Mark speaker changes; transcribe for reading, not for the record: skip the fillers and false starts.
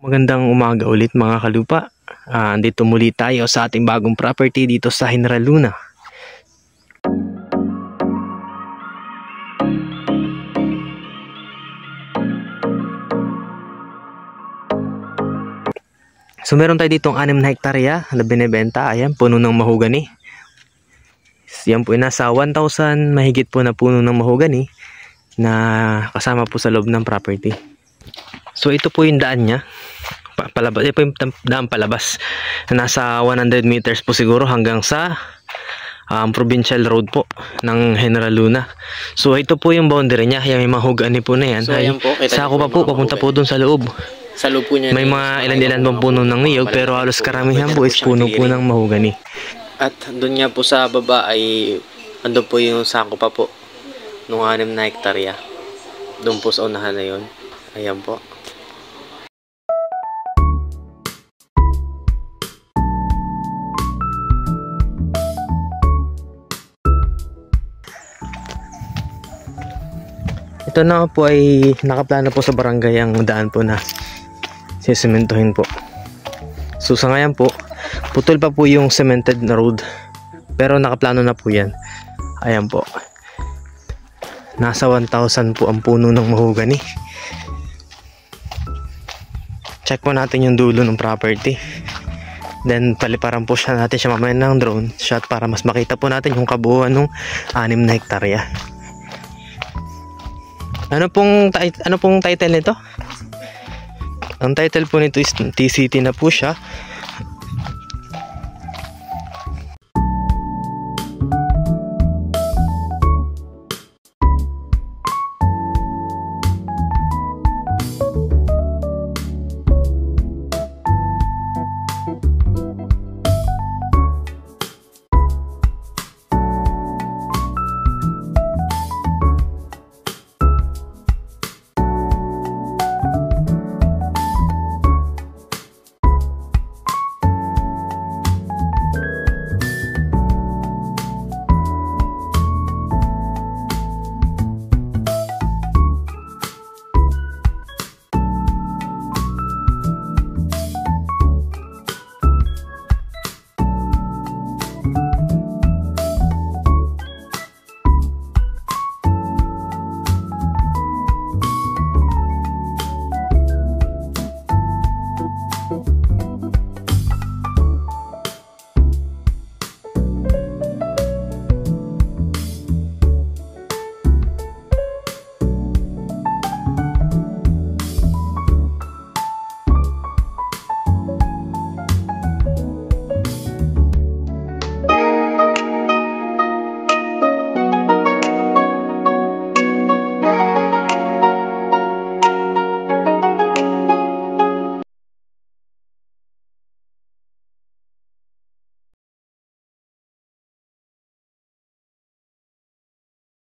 Speaker 1: Magandang umaga ulit mga kalupa. Andito muli tayo sa ating bagong property dito sa General Luna. So meron tayo ditong 6 na hektarya na binebenta. Ayan, puno ng mahogany. Yan po, nasa 1,000 mahigit po na puno ng mahogany na kasama po sa loob ng property. So ito po yung daan niya. Palabas, ito po yung daan palabas. Nasa 100 meters po siguro hanggang sa provincial road po ng General Luna. So ito po yung boundary niya. Yung may mahogany po na yan.
Speaker 2: So ayan po,
Speaker 1: sako pa po, papunta po dun sa loob.
Speaker 2: Sa loob po niya.
Speaker 1: May mga ilan-ilan pong puno ng niyog, pero halos karamihan po is puno po ng mahogany.
Speaker 2: At doon nga po sa baba ay andun po yung sako pa po nung 6 na hektarya. Doon po sa unahan na yun. Ayan po.
Speaker 1: Ito na po ay nakaplano po sa barangay ang daan po na sisimentohin po. So sa ngayon po, putol pa po yung cemented na road, pero nakaplano na po yan. Ayan po, nasa 1,000 po ang puno ng mahogany. Check po natin yung dulo ng property, then paliparan po natin siya mamaya ng drone shot para mas makita po natin yung kabuuan ng 6 na hektarya. Ano pong title nito? Ang title po nito is TCT na po siya.